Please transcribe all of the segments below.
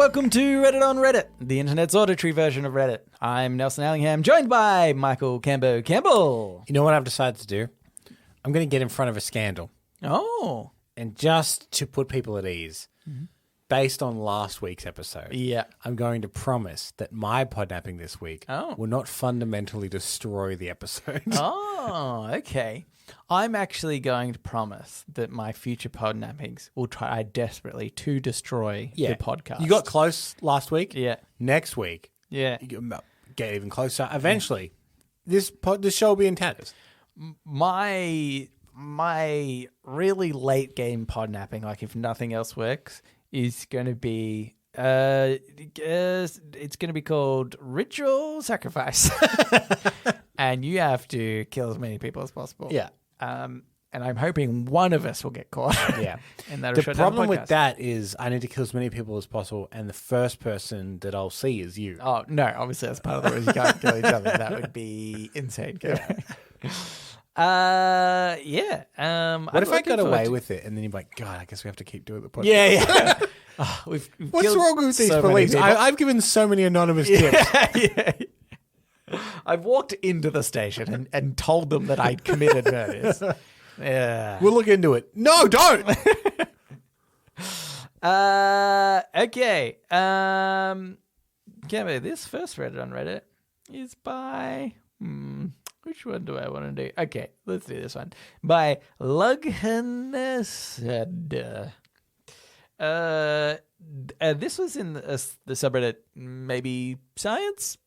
welcome to Reddit on Reddit, the internet's auditory version of Reddit. I'm Nelson Allingham, joined by Michael Campbell. You know what I've decided to do? I'm going to get in front of a scandal. Oh. And just to put people at ease, based on last week's episode, I'm going to promise that my podnapping this week will not fundamentally destroy the episode. Oh, okay. I'm actually going to promise that my future podnappings will try desperately to destroy the podcast. You got close last week. Yeah. Next week, Yeah. you get even closer. Eventually, this show will be in tatters. My really late game podnapping, like if nothing else works, is going to be it's going to be called Ritual Sacrifice. And you have to kill as many people as possible. Yeah. And I'm hoping one of us will get caught. Yeah. And that'll The problem with that is I need to kill as many people as possible, and the first person that I'll see is you. Oh, no. Obviously, that's part of the reason you can't kill each other. That would be insane. Yeah. What if I got away with it and then you're like, God, I guess we have to keep doing the podcast? Yeah. We've What's wrong with these police? I've given so many anonymous tips. Yeah. I've walked into the station and told them that I'd committed murders. Yeah. We'll look into it. No, don't. Okay. This first Reddit on Reddit is by... which one do I want to do? Okay, let's do this one. By Lughanesed. This was in the subreddit Maybe Science?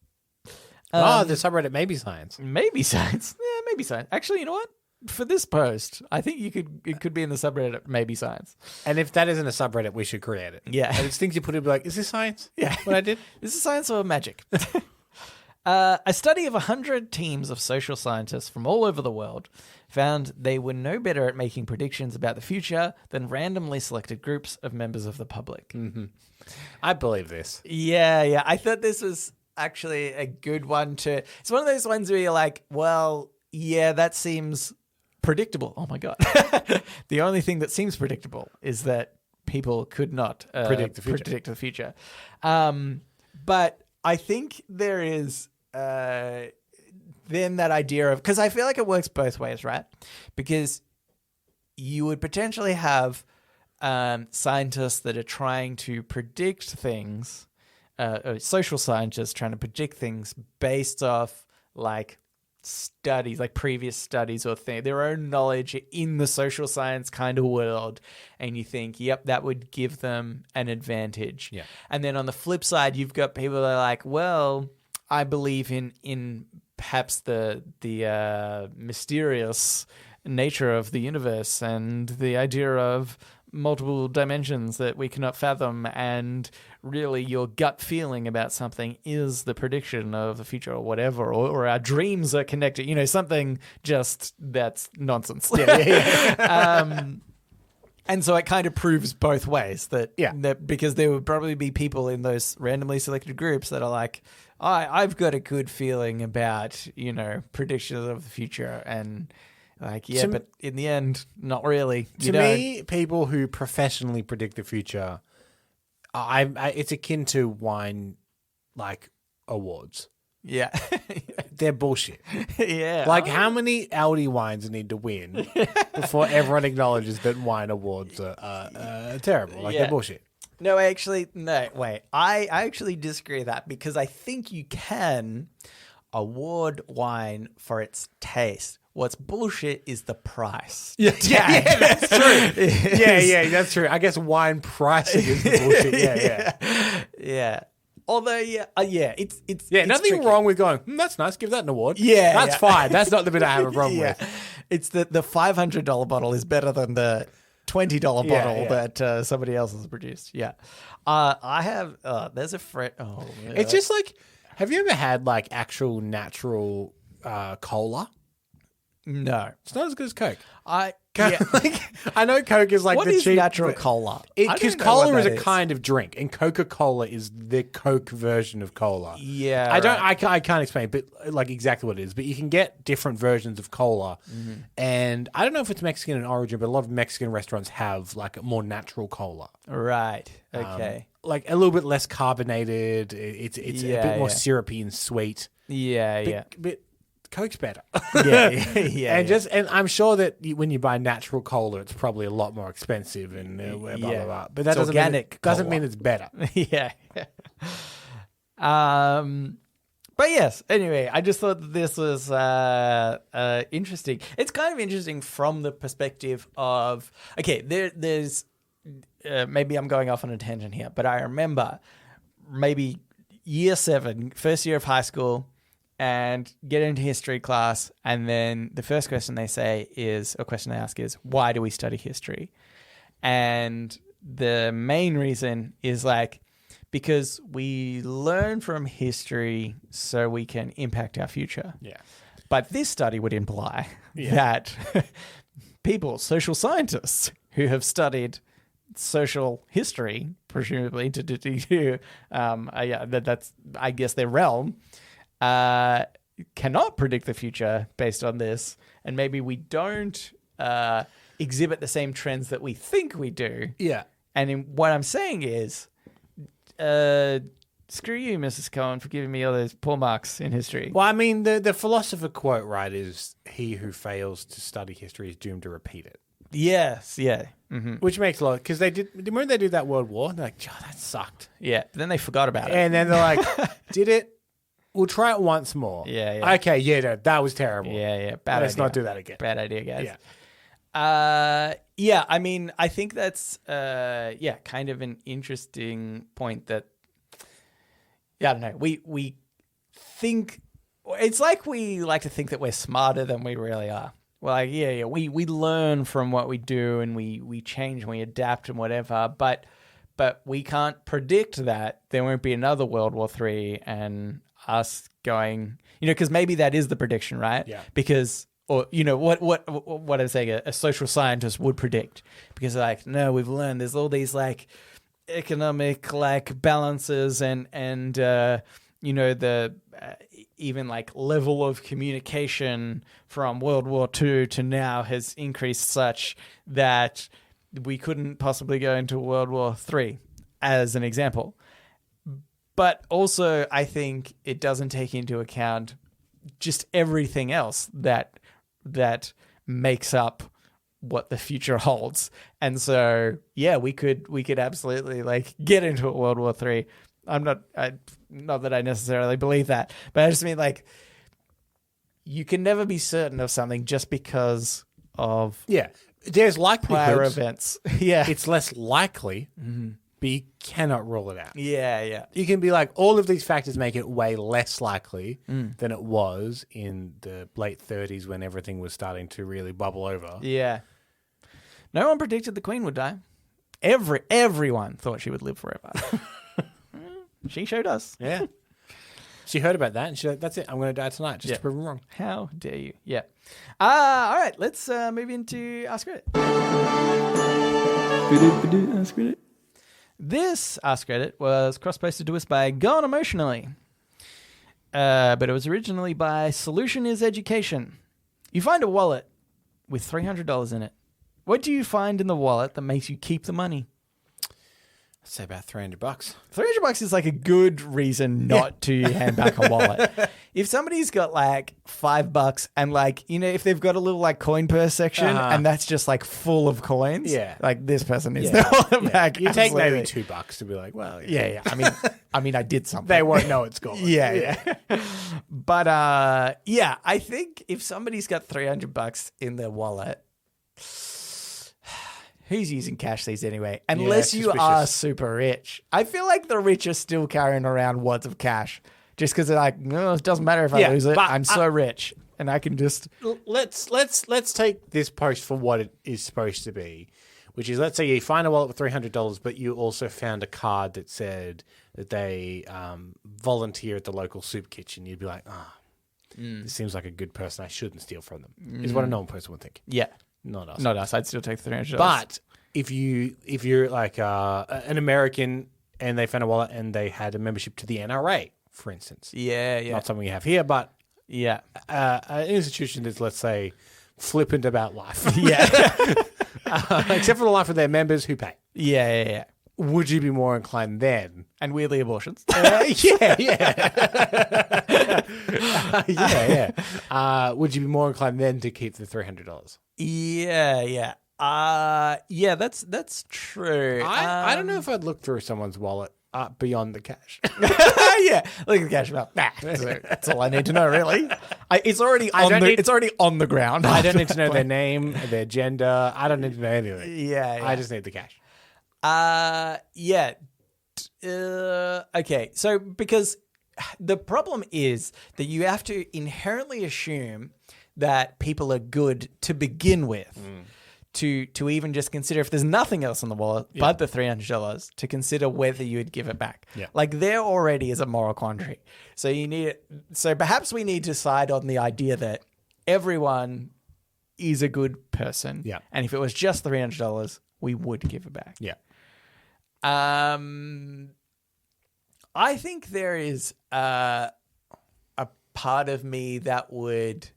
The subreddit Maybe Science. Maybe Science. Yeah, Maybe Science. Actually, you know what? For this post, I think it could be in the subreddit Maybe Science. And if that isn't a subreddit, we should create it. Yeah. And it's things you put in, be like, is this science? Yeah. What I did? Is this science or magic? A study of 100 teams of social scientists from all over the world found they were no better at making predictions about the future than randomly selected groups of members of the public. Mm-hmm. I believe this. Yeah. I thought this was actually a good one to... It's one of those ones where you're like, well, yeah, that seems predictable. Oh, my God. The only thing that seems predictable is that people could not predict the future. But I think there is... then that idea of, because I feel like it works both ways, right? Because you would potentially have scientists that are trying to predict things, social scientists trying to predict things based off like studies, like previous studies or their own knowledge in the social science kind of world. And you think, yep, that would give them an advantage. Yeah. And then on the flip side, you've got people that are like, well, I believe in perhaps the mysterious nature of the universe and the idea of multiple dimensions that we cannot fathom, and really your gut feeling about something is the prediction of the future or whatever, or our dreams are connected, something just that's nonsense. And so it kind of proves both ways that because there would probably be people in those randomly selected groups that are like, I've got a good feeling about, predictions of the future, and like, but in the end, not really. To me, people who professionally predict the future, it's akin to wine, like, awards. Yeah. They're bullshit. Yeah. Like, how many Aldi wines need to win before everyone acknowledges that wine awards are terrible? Like, they're bullshit. No, I actually disagree with that, because I think you can award wine for its taste. What's bullshit is the price. Yeah, that's true. Yeah, that's true. I guess wine pricing is the bullshit. Yeah. Although, it's nothing tricky. wrong with going, that's nice, give that an award. Yeah. That's fine. That's not the bit I have a problem with. It's the $500 bottle is better than the $20 bottle that somebody else has produced. Yeah. I have, there's a friend. Oh, yeah. It's just like, have you ever had like actual natural cola? No. It's not as good as Coke. I know Coke is like what the is cheap natural cola? Because cola is a kind of drink, and Coca-Cola is the Coke version of cola. Yeah, I can't explain, but like exactly what it is. But you can get different versions of cola, and I don't know if it's Mexican in origin, but a lot of Mexican restaurants have like a more natural cola. Right. Okay. Like a little bit less carbonated. It's a bit more syrupy and sweet. But Coke's better. And I'm sure that when you buy natural cola, it's probably a lot more expensive and blah, blah, blah. But that doesn't mean it's better. Yeah. But yes, anyway, I just thought that this was interesting. It's kind of interesting from the perspective of, okay, there's maybe I'm going off on a tangent here, but I remember maybe year 7, first year of high school, and get into history class, and then the first question they ask is, why do we study history? And the main reason is like, because we learn from history so we can impact our future. Yeah. But this study would imply that people, social scientists who have studied social history, presumably that's, I guess, their realm, cannot predict the future based on this, and maybe we don't exhibit the same trends that we think we do. Yeah. And what I'm saying is, screw you, Mrs. Cohen, for giving me all those poor marks in history. Well, I mean, the philosopher quote, right, is he who fails to study history is doomed to repeat it. Yes, yeah. Mm-hmm. Which makes a lot, because remember they did that World War? They're like, that sucked. Yeah, but then they forgot about it. And then they're like, did it? We'll try it once more. Yeah. Okay, no, that was terrible. Yeah. Bad Let's idea. not do that again. Bad idea, guys. Yeah. I mean, I think that's, kind of an interesting point that, I don't know. We think, it's like we like to think that we're smarter than we really are. Well, like, we learn from what we do, and we change and we adapt and whatever, but we can't predict that there won't be another World War III and us going, because maybe that is the prediction, right? Yeah. Because, or, what I'm saying, a social scientist would predict, because like, no, we've learned there's all these like economic like balances and the even like level of communication from World War II to now has increased such that we couldn't possibly go into World War III, as an example. But also, I think it doesn't take into account just everything else that makes up what the future holds. And so, we could absolutely like get into a World War III. Not that I necessarily believe that, but I just mean like, you can never be certain of something just because of there's prior events. It's less likely, but you cannot rule it out. Yeah. You can be like, all of these factors make it way less likely than it was in the late 30s when everything was starting to really bubble over. Yeah. No one predicted the Queen would die. Everyone thought she would live forever. She showed us. Yeah. She heard about that and she's like, that's it. I'm going to die tonight just to prove them wrong. How dare you? Yeah. All right. Let's move into Ask Reddit. Ask Reddit. This Ask Reddit was cross-posted to us by Gone Emotionally. But it was originally by Solution is Education. You find a wallet with $300 in it. What do you find in the wallet that makes you keep the money? I'd say about $300. $300 is like a good reason not to hand back a wallet. If somebody's got like $5 and like, if they've got a little like coin purse section and that's just like full of coins, like this person needs their wallet back. You take maybe $2 to be like, well, yeah. I mean, I did something. They won't know it's gone. Yeah. But I think if somebody's got $300 in their wallet, who's using cash these anyway? Unless you are super rich. I feel like the rich are still carrying around wads of cash just because they're like, no, it doesn't matter if I lose it. I'm so rich and I can just... Let's take this post for what it is supposed to be, which is, let's say you find a wallet with $300, but you also found a card that said that they volunteer at the local soup kitchen. You'd be like, This seems like a good person. I shouldn't steal from them. Is what a normal person would think. Yeah. Not us. Not us. I'd still take the $300. But if you're like an American and they found a wallet and they had a membership to the NRA, for instance. Yeah. Not something you have here, but yeah, an institution that's, let's say, flippant about life. Yeah. Except for the life of their members who pay. Yeah. Would you be more inclined then? And weirdly, abortions. Yeah. Would you be more inclined then to keep the $300? Yeah. That's true. I don't know if I'd look through someone's wallet beyond the cash. Yeah, look at the cash amount. That's all I need to know, really. It's already on the ground. I don't need to know their name, their gender. I don't need to know anything. Yeah. I just need the cash. Yeah. Okay. So because the problem is that you have to inherently assume that people are good to begin with. To even just consider if there's nothing else in the wallet but the $300 to consider whether you would give it back. Yeah. Like there already is a moral quandary. So perhaps we need to side on the idea that everyone is a good person. Yeah. And if it was just $300, we would give it back. Yeah. I think there is a part of me that would...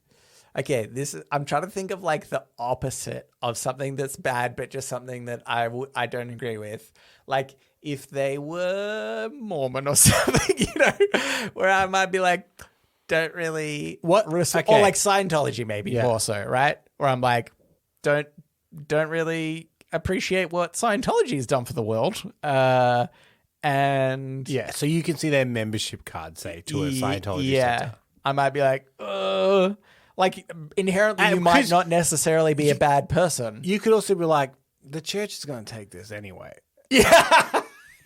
Okay, I'm trying to think of like the opposite of something that's bad, but just something that I don't agree with. Like if they were Mormon or something, where I might be like, don't really or like Scientology maybe more so, right? Where I'm like, don't really appreciate what Scientology has done for the world. And yeah, so you can see their membership card, say, to a Scientology center. I might be like, like inherently you might not necessarily be a bad person. You could also be like, the church is going to take this anyway. Yeah.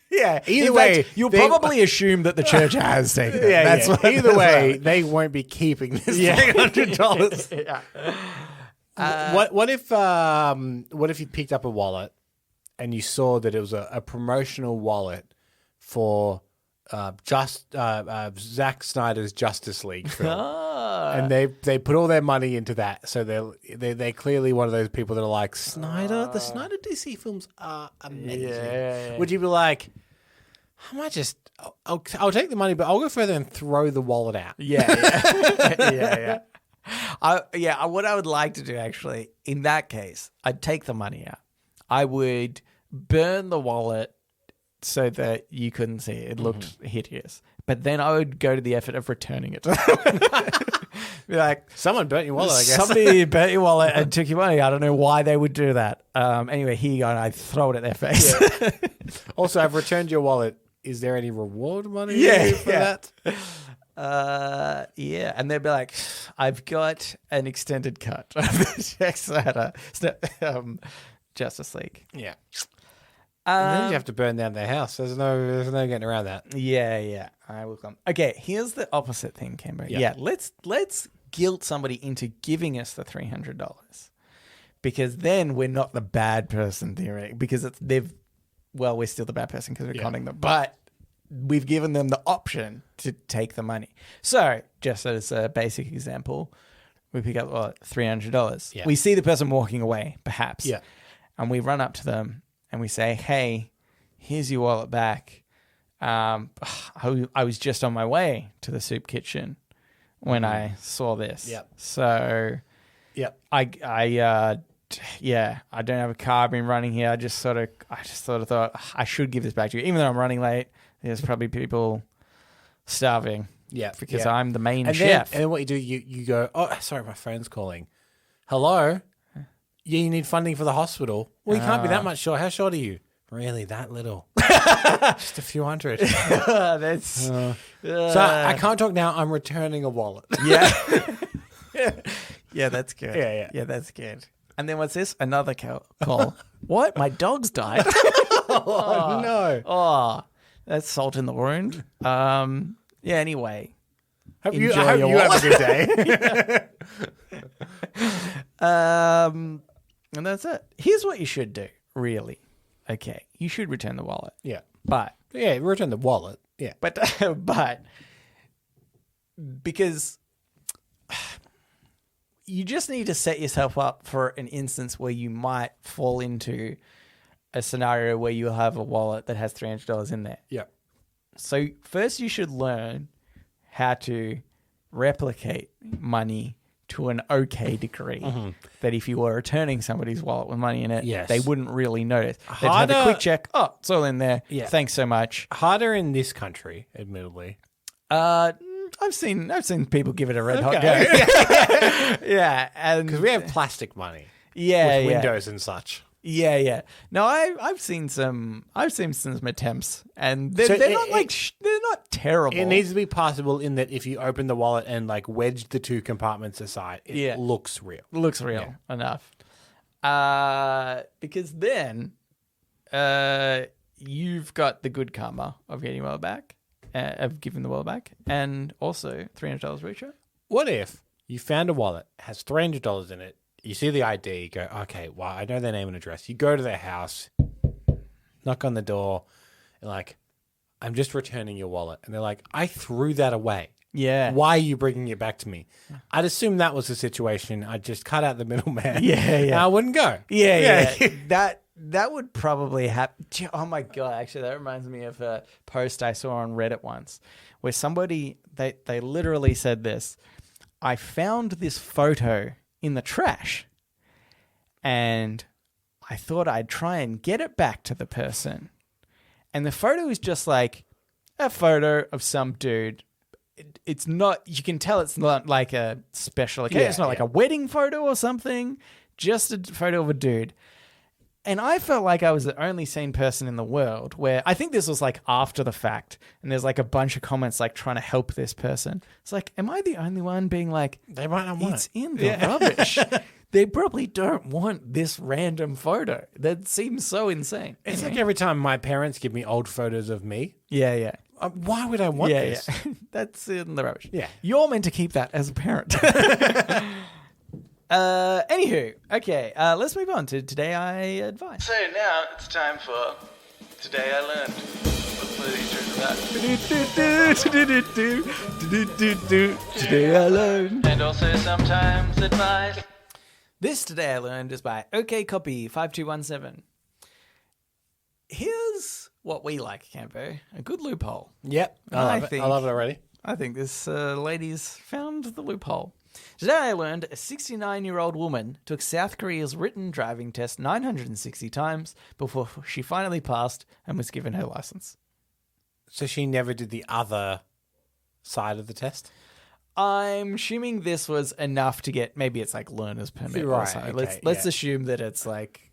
Yeah. Either way, you'll probably assume that the church has taken it. That's what, either way, they won't be keeping this $300. Yeah. What if you picked up a wallet and you saw that it was a promotional wallet for Zack Snyder's Justice League film? And they put all their money into that, so they're clearly one of those people that are like, Snyder. The Snyder DC films are amazing. Yeah. Would you be like, I might just, I'll take the money, but I'll go further and throw the wallet out. Yeah. What I would like to do actually in that case, I'd take the money out. I would burn the wallet so that you couldn't see it. It looked hideous. But then I would go to the effort of returning it to them. Be like, someone burnt your wallet, I guess. Somebody burnt your wallet and took your money. I don't know why they would do that. Anyway, here you go. And I throw it at their face. Yeah. Also, I've returned your wallet. Is there any reward money for that? Yeah. And they'd be like, I've got an extended cut of the Zack Snyder Justice League. Yeah. And then you have to burn down their house. There's no getting around that. Yeah. I will come. Okay, here's the opposite thing, Cambo. Yeah, let's guilt somebody into giving us the $300, because then we're not the bad person theory. Because we're still the bad person because we're conning them, but we've given them the option to take the money. So, just as a basic example, we pick up $300. Yeah. We see the person walking away, perhaps. Yeah. And we run up to them. And we say, hey, here's your wallet back. I was just on my way to the soup kitchen when I saw this. Yep. So, I don't have a car. I've been running here. I just sort of thought I should give this back to you, even though I'm running late. There's probably people starving. Yeah, because I'm the main chef. And then what you do, you go, oh, sorry, my friend's calling. Hello. Yeah, you need funding for the hospital. Well, you can't be that much short. How short are you? Really, that little? Just a few hundred. So I can't talk now. I'm returning a wallet. Yeah. Yeah, that's good. Yeah, that's good. And then what's this? Another call. What? My dog's died? Oh, no. Oh, that's salt in the wound. Anyway. I hope you have a good day. And that's it. Here's what you should do, really. Okay, you should return the wallet. Yeah. But return the wallet. Yeah. But because you just need to set yourself up for an instance where you might fall into a scenario where you have a wallet that has $300 in there. Yeah. So first you should learn how to replicate money to an okay degree that if you were returning somebody's wallet with money in it, they wouldn't really notice. They'd have a quick check. Oh, it's all in there. Yeah. Thanks so much. Harder in this country, admittedly. I've seen people give it a red hot go. Yeah, and because we have plastic money. Yeah, with windows and such. Yeah. No, I've seen some attempts, and they're not terrible. It needs to be possible in that if you open the wallet and like wedge the two compartments aside, it looks real. Looks real enough. Because then, you've got the good karma of getting your wallet back, of giving the wallet back, and also $300 richer. What if you found a wallet has $300 in it? You see the ID, you go, okay, well, I know their name and address. You go to their house, knock on the door, and like, I'm just returning your wallet. And they're like, I threw that away. Yeah. Why are you bringing it back to me? I'd assume that was the situation. I'd just cut out the middleman. Yeah. And I wouldn't go. Yeah. That would probably happen. Oh my God. Actually, that reminds me of a post I saw on Reddit once where somebody, they literally said this. I found this photo in the trash, and I thought I'd try and get it back to the person. And the photo is just like a photo of some dude. It's not, you can tell it's not like a special occasion. It's not like a wedding photo or something, just a photo of a dude. And I felt like I was the only sane person in the world where I think this was like after the fact. And there's like a bunch of comments like trying to help this person. It's like, am I the only one being like, they might not want it's in the rubbish. They probably don't want this random photo. That seems so insane. It's like every time my parents give me old photos of me. Yeah. Why would I want this? Yeah. That's in the rubbish. Yeah. You're meant to keep that as a parent. Anywho, okay, let's move on to Today I Advise. So now it's time for Today I Learned. What are these about? Today I Learned. And also sometimes advice. This Today I Learned is by OKCopy5217. Here's what we like, Campo. A good loophole. Yep, I love it already. I think this lady's found the loophole. Today I learned a 69-year-old woman took South Korea's written driving test 960 times before she finally passed and was given her license. So she never did the other side of the test? I'm assuming this was enough to get, maybe it's like learner's permit or something. Okay, let's assume that it's like,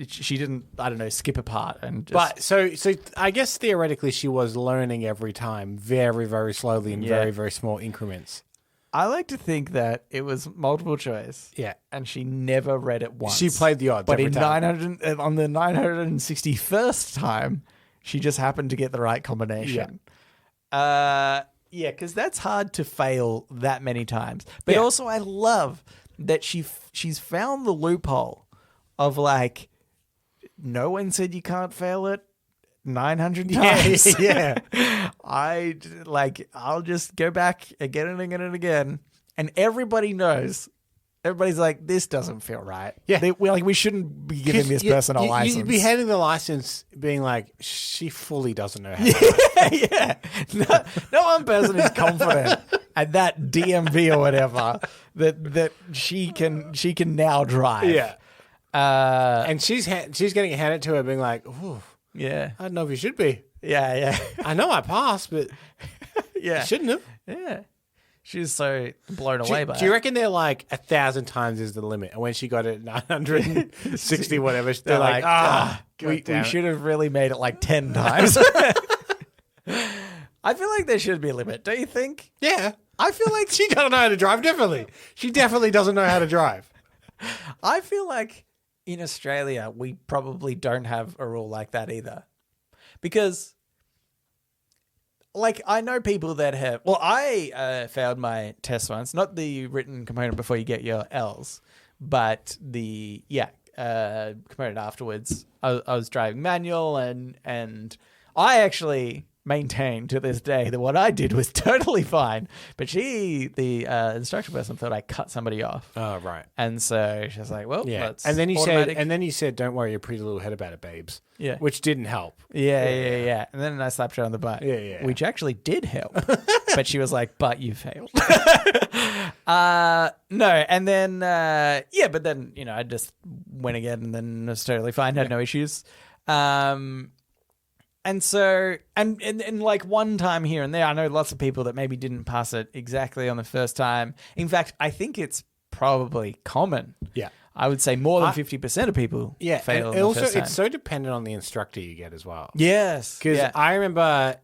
she didn't, I don't know, skip a part. And just... But so I guess theoretically she was learning every time very, very slowly in very, very small increments. I like to think that it was multiple choice. Yeah. And she never read it once. She played the odds but every time. On the 961st time, she just happened to get the right combination. Yeah, because that's hard to fail that many times. But also I love that she's found the loophole of like, no one said you can't fail it 900 times. Yeah. I'll just go back again and again and again. And everybody knows. Everybody's like, this doesn't feel right. Yeah. We shouldn't be giving this person a license. You'd be handing the license being like, she fully doesn't know how to Yeah. No one person is confident at that DMV or whatever that she can now drive. Yeah. And she's getting it handed to her being like, ooh. Yeah. I don't know if you should be. Yeah. I know I passed, but yeah, you shouldn't have. Yeah. She's so blown away by it. Do you reckon they're like 1,000 times is the limit? And when she got it 960 whatever, they're like, we should have really made it like 10 times. I feel like there should be a limit, don't you think? Yeah. I feel like she doesn't know how to drive, definitely. She definitely doesn't know how to drive. I feel like in Australia, we probably don't have a rule like that either. Because, like, I know people that have... Well, I failed my test once. Not the written component before you get your L's, but the, component afterwards. I was driving manual and I actually maintain to this day that what I did was totally fine. But the instruction person, thought I cut somebody off. Oh, right. And so she was like, well, let's and then automatic. you said, don't worry your pretty little head about it, babes. Yeah. Which didn't help. Yeah. And then I slapped her on the butt. Yeah. Which actually did help. But she was like, but you failed. No. And then, but then, I just went again and then it was totally fine. Had no issues. And so, and like one time here and there, I know lots of people that maybe didn't pass it exactly on the first time. In fact, I think it's probably common. Yeah. I would say more than 50% of people fail on the first time. It's so dependent on the instructor you get as well. Yes. Because I remember,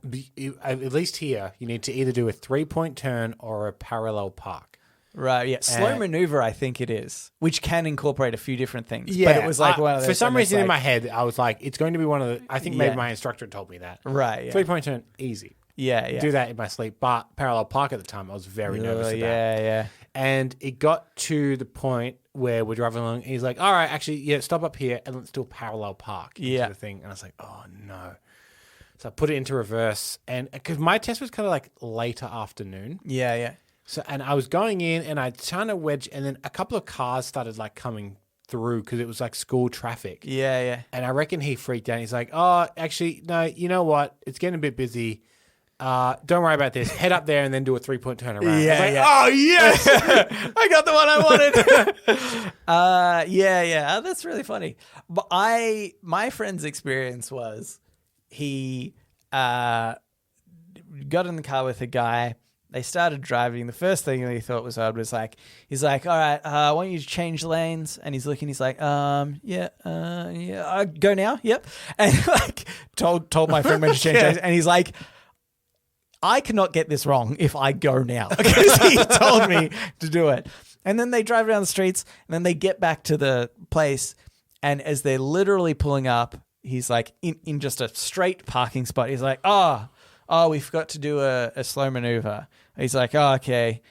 at least here, you need to either do a 3-point turn or a parallel park. Right, yeah. Slow maneuver, I think it is, which can incorporate a few different things. Yeah. But it was like one of those. For some reason in my head, I was like, it's going to be one of the. I think maybe my instructor told me that. Right, yeah. 3-point turn, easy. Yeah. Do that in my sleep. But parallel park at the time, I was very nervous about. Yeah. And it got to the point where we're driving along, and he's like, all right, actually, stop up here and let's do a parallel park. Into the thing. And I was like, oh, no. So I put it into reverse. And because my test was kind of like later afternoon. Yeah. So, and I was going in and I trying to wedge, and then a couple of cars started like coming through because it was like school traffic. Yeah. And I reckon he freaked out. He's like, oh, actually, no, you know what? It's getting a bit busy. Don't worry about this. Head up there and then do a 3-point turn around. Yeah. Oh, yes. I got the one I wanted. Yeah. That's really funny. But my friend's experience was he got in the car with a guy. They started driving. The first thing that he thought was odd was like, he's like, all right, I want you to change lanes. And he's looking, he's like, go now? Yep. And like told my friend when to change lanes. And he's like, I cannot get this wrong if I go now. Because he told me to do it. And then they drive down the streets and then they get back to the place. And as they're literally pulling up, he's like in just a straight parking spot. He's like, oh, we forgot to do a slow maneuver. He's like, oh, okay.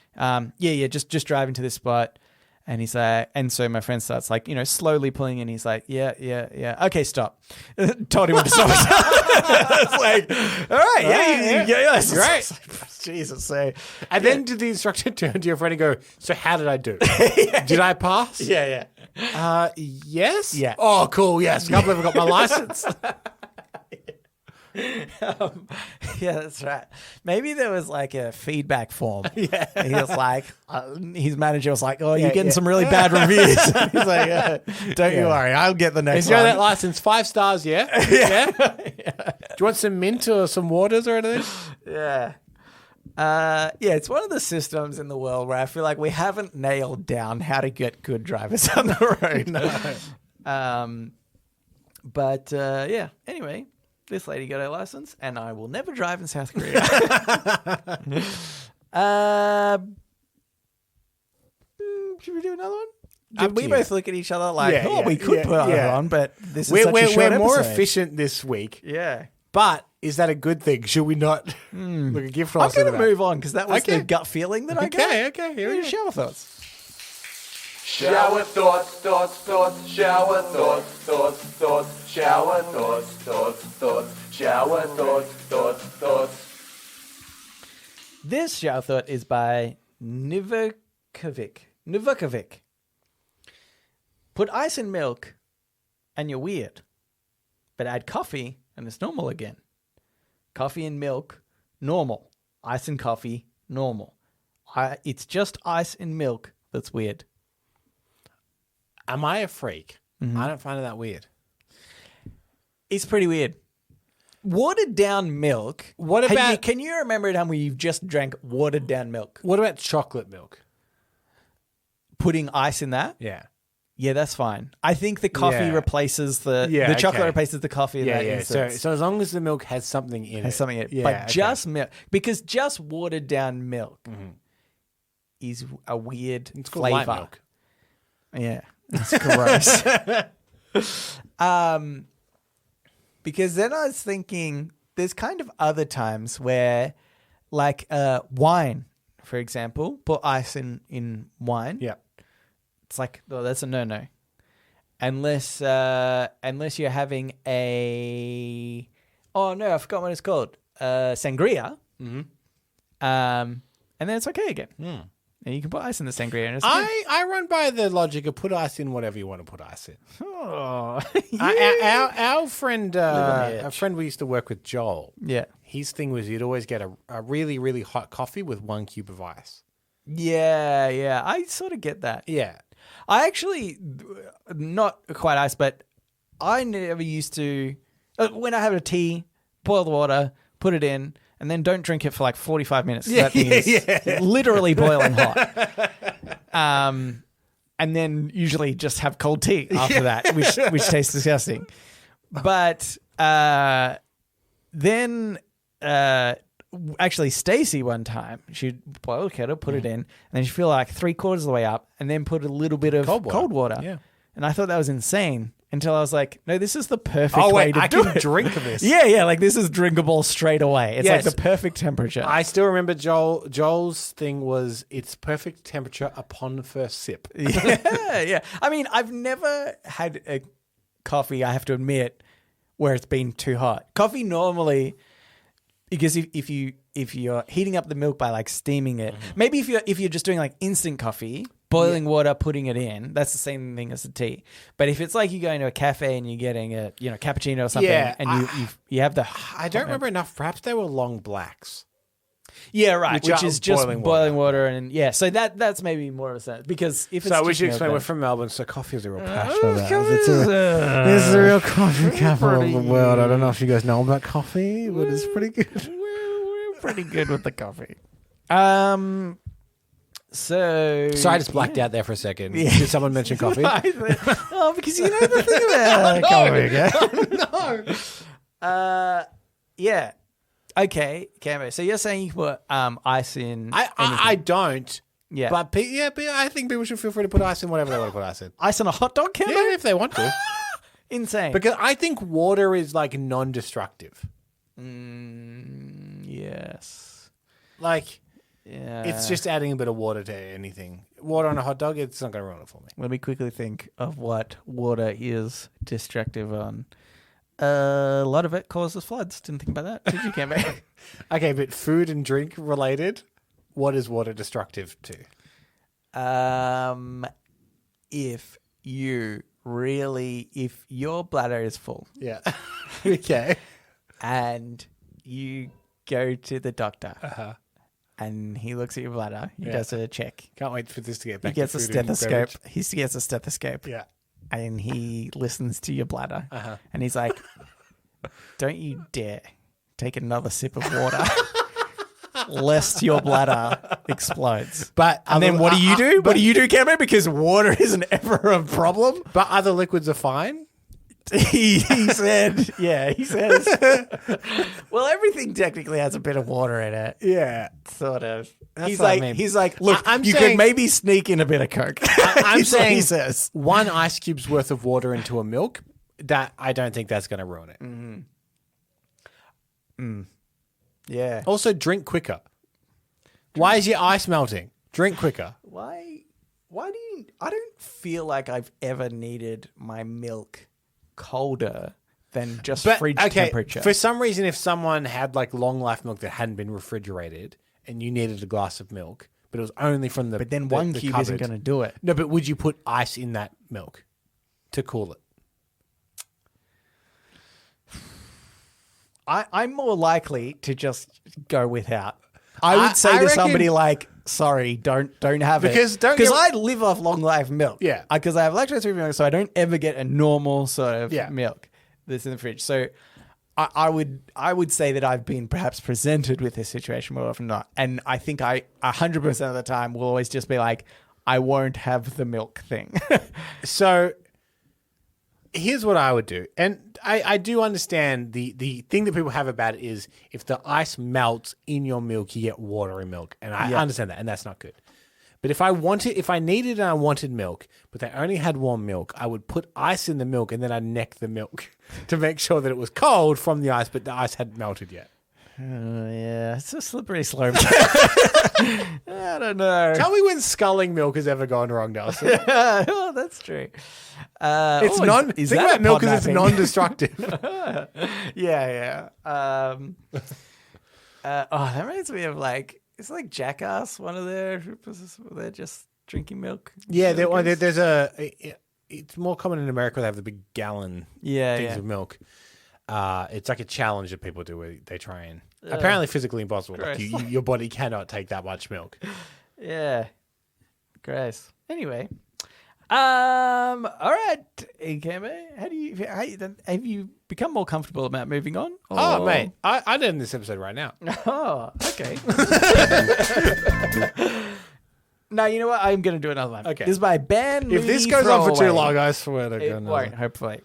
Just drive into this spot. And he's like, and so my friend starts like, slowly pulling in. He's like, yeah. Okay, stop. Told him to stop. It's like, all right, yeah, that's great. Jesus, so. And then did the instructor turn to your friend and go, so how did I do? Did I pass? Yeah. Yes? Yeah. Oh, cool, yes. I can't believe I got my license. Yeah, that's right. Maybe there was like a feedback form. Yeah. And he was like, his manager was like, oh, you're getting some really bad reviews. He's like, don't you worry, I'll get the next one. Is that license 5 stars, yeah? Yeah. Do you want some mint or some waters or anything? Yeah. It's one of the systems in the world where I feel like we haven't nailed down how to get good drivers on the road. No. Anyway. This lady got her license, and I will never drive in South Korea. Should we do another one? Did we both look at each other like, we could put her on, but this is such a short We're more episode. efficient this week. Yeah. But is that a good thing? Should we not look a gift for I'm going to move on because that was the gut feeling that I got. Okay. Here we go. Shower thoughts. Shower thoughts, shower thoughts, shower thoughts, shower thoughts. This shower thought is by Nivukovic. Put ice in milk and you're weird. But add coffee and it's normal again. Coffee and milk, normal. Ice and coffee, normal. It's just ice and milk that's weird. Am I a freak? Mm-hmm. I don't find it that weird. It's pretty weird. Watered down milk. What about... Can you remember a time where you've just drank watered down milk? What about chocolate milk? Putting ice in that? Yeah. Yeah, that's fine. I think the coffee replaces the chocolate replaces the coffee in that instance. So as long as the milk has something in it. Yeah, but just milk. Because just watered down milk is a weird it's flavor. Light milk. Yeah. It's gross. Because then I was thinking there's kind of other times where like wine, for example, put ice in wine. Yeah. It's like, oh, that's a no-no. Unless you're having I forgot what it's called. sangria, and then it's okay again. And you can put ice in the sangria. And it's I run by the logic of put ice in whatever you want to put ice in. Oh, Our friend, a friend we used to work with, Joel. Yeah. His thing was he'd always get a really, really hot coffee with 1 cube of ice. Yeah. I sort of get that. Yeah. I actually, not quite ice, but I never used to, when I have a tea, boil the water, put it in, and then don't drink it for like 45 minutes. That thing is literally boiling hot. And then usually just have cold tea after that, which tastes disgusting. But then actually Stacey one time, she'd boil a kettle, put it in, and then she'd fill like 3/4 of the way up and then put a little bit of cold water. Yeah. And I thought that was insane. Until I was like, no, this is the perfect way to do it. I can drink this. Yeah, like this is drinkable straight away. It's like the perfect temperature. I still remember Joel's thing was it's perfect temperature upon the first sip. Yeah. I mean, I've never had a coffee, I have to admit, where it's been too hot. Coffee normally, because if you're heating up the milk by like steaming it, maybe if you're just doing like instant coffee, boiling water, putting it in, that's the same thing as a tea. But if it's like you go into a cafe and you're getting a cappuccino or something, and you have the I don't remember enough. Perhaps they were long blacks. Yeah, right. Which is just boiling water, and so that's maybe more of a sense because if it's we should explain we're from Melbourne, so coffee is a real passion. This is the real coffee capital of the world. I don't know if you guys know about coffee, but it's pretty good. We're pretty good with the coffee. So sorry, I just blacked out there for a second. Yeah. Did someone mention coffee? Because you know the thing about coffee. No. Yeah. Okay, Cambo. So you're saying you put ice in? I don't. Yeah. But I think people should feel free to put ice in whatever they want to put ice in. Ice on a hot dog, Cambo? Yeah, if they want to. Insane. Because I think water is like non-destructive. Yes. Like. Yeah. It's just adding a bit of water to anything. Water on a hot dog, it's not going to ruin it for me. Let me quickly think of what water is destructive on. A lot of it causes floods. Didn't think about that. Did you, Cambo? Okay, but food and drink related, what is water destructive to? If your bladder is full. Yeah. Okay. And you go to the doctor. And he looks at your bladder. He does a check. Can't wait for this to get back. He gets a stethoscope. He gets a stethoscope. Yeah. And he listens to your bladder. And he's like, don't you dare take another sip of water lest your bladder explodes. And then what do you do? What do you do, Cameron? Because water isn't ever a problem. But other liquids are fine? He says, well, everything technically has a bit of water in it. Yeah. Sort of. That's He's what like, I mean. he's like, look, you could maybe sneak in a bit of Coke. I'm saying he says. 1 ice cube's worth of water into a milk, that I don't think that's going to ruin it. Yeah. Also, drink quicker. Why is your ice melting? Drink quicker. Why do you... I don't feel like I've ever needed my milk colder than just fridge temperature. For some reason, if someone had like long life milk that hadn't been refrigerated and you needed a glass of milk, but it was only from the... But then 1 cube cupboard, isn't going to do it. No, but would you put ice in that milk to cool it? I'm more likely to just go without. I would say to somebody like, sorry, don't have it. Because I live off long life milk. Yeah. Because I have lactose-free milk, so I don't ever get a normal sort of milk that's in the fridge. So I would say that I've been perhaps presented with this situation more often than not. And I think 100% of the time will always just be like, I won't have the milk thing. So here's what I would do. And I do understand the thing that people have about it is if the ice melts in your milk, you get watery milk. And I understand that, and that's not good. But if I needed and I wanted milk, but they only had warm milk, I would put ice in the milk and then I'd neck the milk to make sure that it was cold from the ice, but the ice hadn't melted yet. Yeah, it's a slippery slope. I don't know. Tell me when sculling milk has ever gone wrong, Nelson. Oh, that's true. Think about milk because it's non-destructive. Yeah. that reminds me of it's like Jackass, one of their they're just drinking milk. Yeah, it's more common in America. They have the big gallon things of milk. It's like a challenge that people do where they try and apparently physically impossible. Like your body cannot take that much milk. Yeah, gross. Anyway, all right, Ikeme, have you become more comfortable about moving on? Or... Oh, mate, I did in this episode right now. Oh, okay. No, you know what? I'm going to do another one. Okay. This is by Ben Moody. If this goes on for too long, I swear to goodness. It won't, hopefully.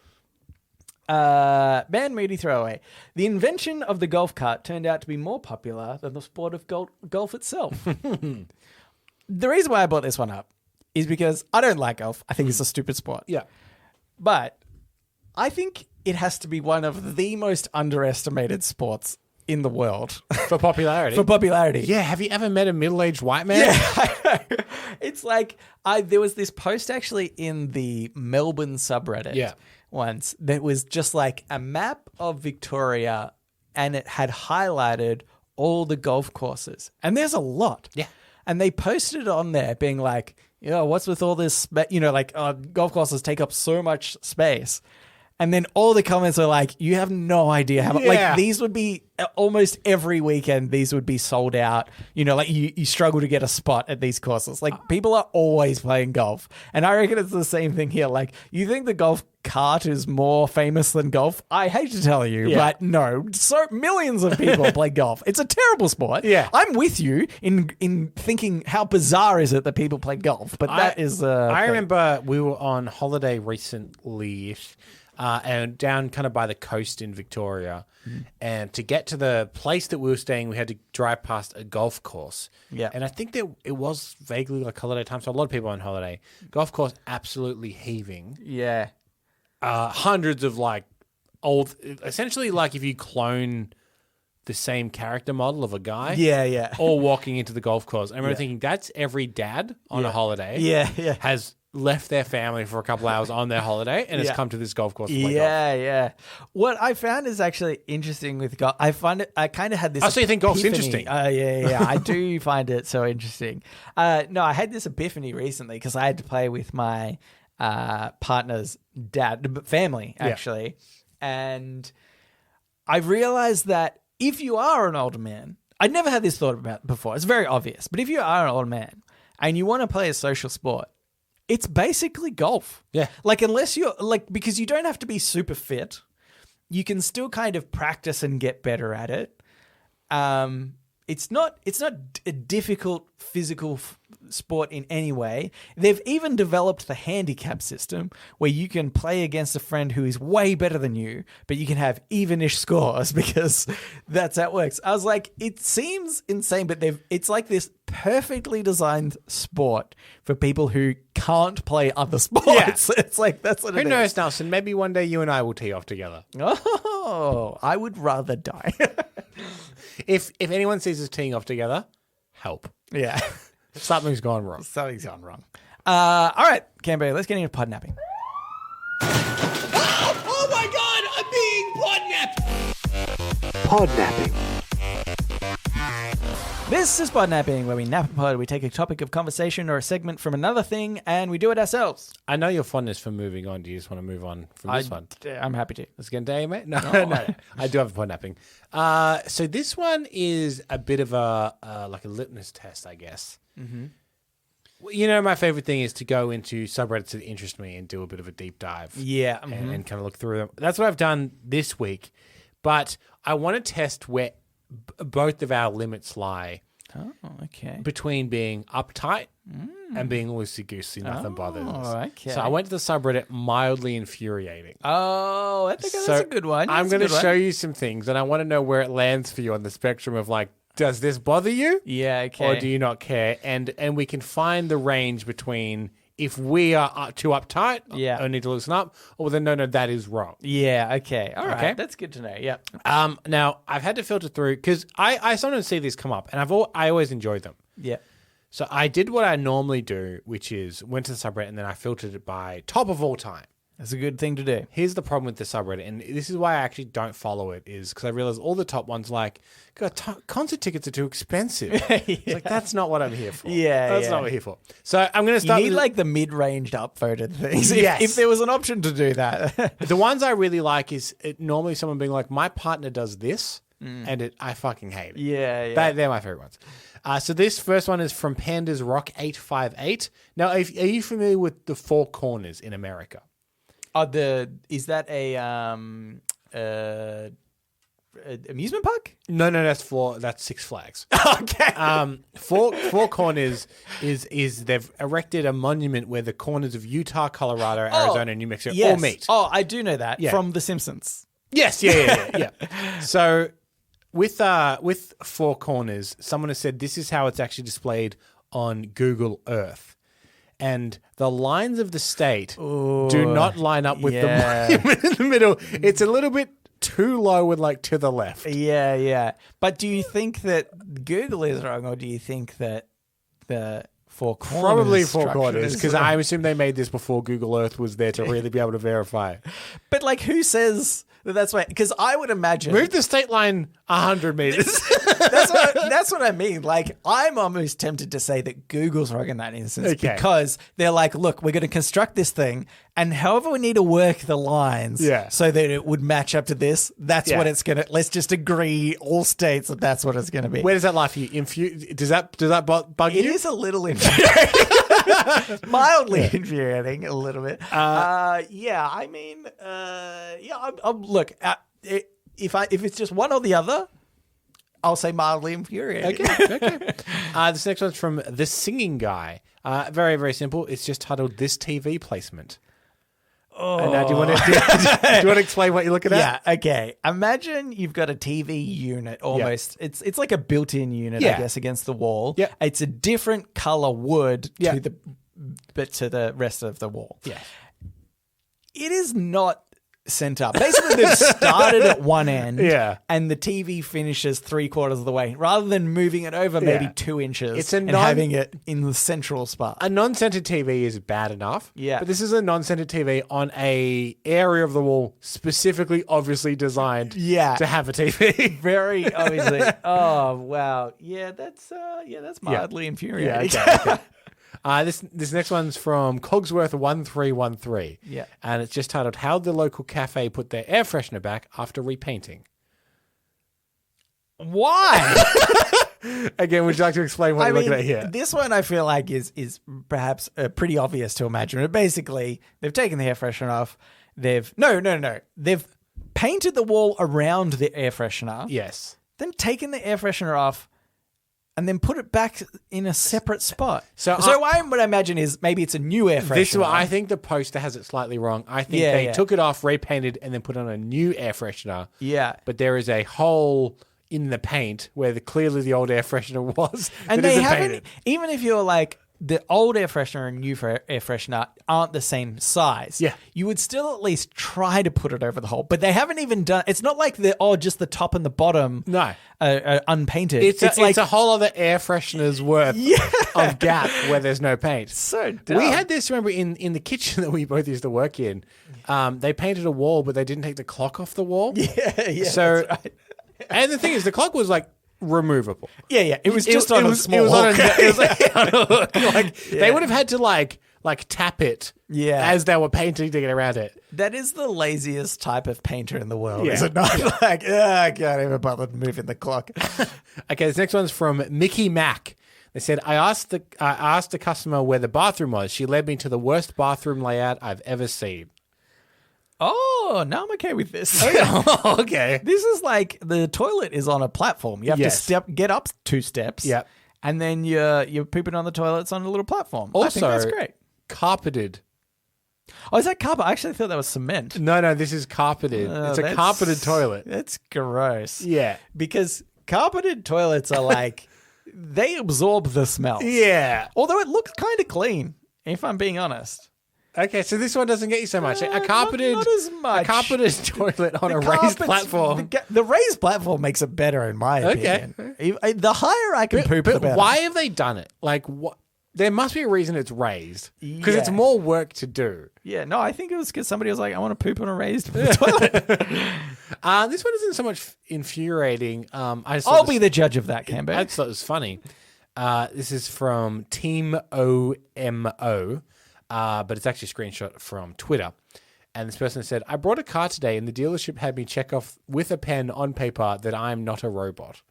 Ben Moody throwaway. The invention of the golf cart turned out to be more popular than the sport of golf itself. The reason why I brought this one up is because I don't like golf. I think it's a stupid sport. Yeah. But I think it has to be one of the most underestimated sports in the world. For popularity? For popularity. Yeah, have you ever met a middle-aged white man? Yeah, it's like, there was this post actually in the Melbourne subreddit once that was just like a map of Victoria and it had highlighted all the golf courses. And there's a lot. Yeah. And they posted it on there being like, what's with all this, golf courses take up so much space. And then all the comments are like, you have no idea how much, like these would be almost every weekend, these would be sold out. You struggle to get a spot at these courses. Like people are always playing golf. And I reckon it's the same thing here. Like you think the golf cart is more famous than golf? I hate to tell you, but no. So millions of people play golf. It's a terrible sport. Yeah. I'm with you in thinking how bizarre is it that people play golf. But that is I remember we were on holiday recently. And down kind of by the coast in Victoria. And to get to the place that we were staying, we had to drive past a golf course. Yeah. And I think that it was vaguely like holiday time. So a lot of people on holiday. Golf course absolutely heaving. Yeah. Hundreds of essentially like if you clone the same character model of a guy. Yeah. All walking into the golf course. I remember thinking that's every dad on a holiday. Yeah. Has left their family for a couple hours on their holiday and has come to this golf course to play golf. Yeah. What I found is actually interesting with golf. I kind of had this. So you think golf's interesting? Yeah. I do find it so interesting. No, I had this epiphany recently because I had to play with my partner's family actually, and I realized that if you are an older man, I'd never had this thought about before. It's very obvious, but if you are an older man and you want to play a social sport, it's basically golf. Yeah. Like unless you're because you don't have to be super fit, you can still kind of practice and get better at it. It's not a difficult physical sport in any way. They've even developed the handicap system where you can play against a friend who is way better than you, but you can have evenish scores because that's how it works. I was like, it seems insane, but it's like this perfectly designed sport for people who can't play other sports. Yeah. It's like, that's what Who knows, Nelson? Maybe one day you and I will tee off together. Oh, I would rather die. If anyone sees us teeing off together, help. Yeah. Something's gone wrong. Something's gone wrong. All right, Canberra, let's get into podnapping. Oh my God, I'm being podnapped. Podnapping. This is Podnapping, where we nap a pod. We take a topic of conversation or a segment from another thing, and we do it ourselves. I know your fondness for moving on. Do you just want to move on from this one? I'm happy to. Let's get into A, mate. No. I do have a podnapping. So this one is a bit of a litmus test, I guess. Mm-hmm. Well, my favorite thing is to go into subreddits that interest me and do a bit of a deep dive. Yeah. Mm-hmm. And kind of look through them. That's what I've done this week. But I want to test where both of our limits lie. Oh, okay. Between being uptight and being loosey-goosey, nothing bothers us. Okay. So I went to the subreddit mildly infuriating. Oh, that's a good one. I'm going to show you some things, and I want to know where it lands for you on the spectrum of does this bother you? Yeah, okay. Or do you not care? And we can find the range between if we are too uptight or need to loosen up, or then no, that is wrong. Yeah, okay. All right. That's good to know. Yeah. Now, I've had to filter through, because I sometimes see these come up, and I always enjoy them. Yeah. So I did what I normally do, which is went to the subreddit, and then I filtered it by top of all time. That's a good thing to do. Here's the problem with the subreddit, and this is why I actually don't follow it, is because I realize all the top ones like, God, concert tickets are too expensive. It's like, that's not what I'm here for. That's not what I'm here for. So I'm going to start. You need like the mid-range upvoted things. Yes. If there was an option to do that. The ones I really like is normally someone being like, my partner does this, and I fucking hate it. Yeah. They're my favorite ones. So this first one is from Pandas Rock 858. Now, are you familiar with the Four Corners in America? Is that a amusement park? No, that's Six Flags. Okay. Four Corners is they've erected a monument where the corners of Utah, Colorado, Arizona, and New Mexico all meet. Oh, I do know that from The Simpsons. Yes, yeah. So with Four Corners, someone has said this is how it's actually displayed on Google Earth. And the lines of the state do not line up with the monument in the middle. It's a little bit too low and like to the left. Yeah. But do you think that Google is wrong, or do you think that the Four Corners? Probably Four Corners, because I assume they made this before Google Earth was there to really be able to verify. But like, who says that that's right? Because I would imagine move the state line 100 meters. That's what I mean. Like, I'm almost tempted to say that Google's wrong in that instance because they're like, look, we're going to construct this thing, and however we need to work the lines so that it would match up to this, that's what it's going to. Let's just agree, all states, that that's what it's going to be. Where does that lie for you? Does that bug you? It is a little infuriating. Mildly infuriating, a little bit. I mean, look, if it's just one or the other, I'll say mildly infuriating. Okay. This next one's from The Singing Guy. Very, very simple. It's just titled This TV Placement. And now do you want to explain what you're looking at? Yeah, okay. Imagine you've got a TV unit almost. Yeah. It's like a built-in unit, I guess, against the wall. Yeah. It's a different color wood to the rest of the wall. Yeah. It is not sent up. Basically, they've started at one end and the TV finishes 3/4 of the way, rather than moving it over maybe 2 inches and having it in the central spot. A non-centered TV is bad enough, but this is a non-centered TV on a area of the wall specifically, obviously designed to have a TV. Very obviously. Oh, wow. Yeah, that's mildly infuriating. Okay. This next one's from Cogsworth1313. Yeah. And it's just titled, How the Local Cafe Put Their Air Freshener Back After Repainting. Why? Again, would you like to explain what you're looking at here? This one I feel like is perhaps pretty obvious to imagine. But basically, they've taken the air freshener off. No. They've painted the wall around the air freshener. Yes. Then taken the air freshener off and then put it back in a separate spot. So what I imagine is maybe it's a new air freshener. This is what I think the poster has it slightly wrong. I think they took it off, repainted, and then put on a new air freshener. Yeah. But there is a hole in the paint where clearly the old air freshener was. And they haven't, even if you're like, the old air freshener and new air freshener aren't the same size. Yeah. You would still at least try to put it over the hole. But they haven't even done... It's not like just the top and the bottom unpainted. It's a whole other air freshener's worth of gap where there's no paint. So dumb. We had this, remember, in the kitchen that we both used to work in. They painted a wall, but they didn't take the clock off the wall. Yeah, so, that's right. And the thing is, the clock was like... removable. Yeah. It was just on a small hook. It was like on a hook. They would have had to like tap it as they were painting to get around it. That is the laziest type of painter in the world, is it not? Like, I can't even bother moving the clock. Okay, this next one's from Mickey Mac. They said, I asked the customer where the bathroom was. She led me to the worst bathroom layout I've ever seen. Oh, now I'm okay with this. Oh, okay. This is like the toilet is on a platform. You have to get up 2 steps. Yep. And then you're pooping on the toilet. It's on a little platform. Also, I think that's great. Carpeted. Oh, is that carpet? I actually thought that was cement. No, this is carpeted. It's a carpeted toilet. That's gross. Yeah. Because carpeted toilets are like, they absorb the smell. Yeah. Although it looks kind of clean, if I'm being honest. Okay, so this one doesn't get you so much. A carpeted, not as much. A carpeted toilet on a raised platform. The raised platform makes it better, in my opinion. The higher I can poop, the better. Why have they done it? Like, what? There must be a reason it's raised. Because it's more work to do. Yeah, no, I think it was because somebody was like, I want to poop on a raised toilet. This one isn't so much infuriating. I'll be the judge of that, Cambo. I just thought it was funny. This is from Team OMO, but it's actually a screenshot from Twitter. And this person said, I brought a car today and the dealership had me check off with a pen on paper that I'm not a robot.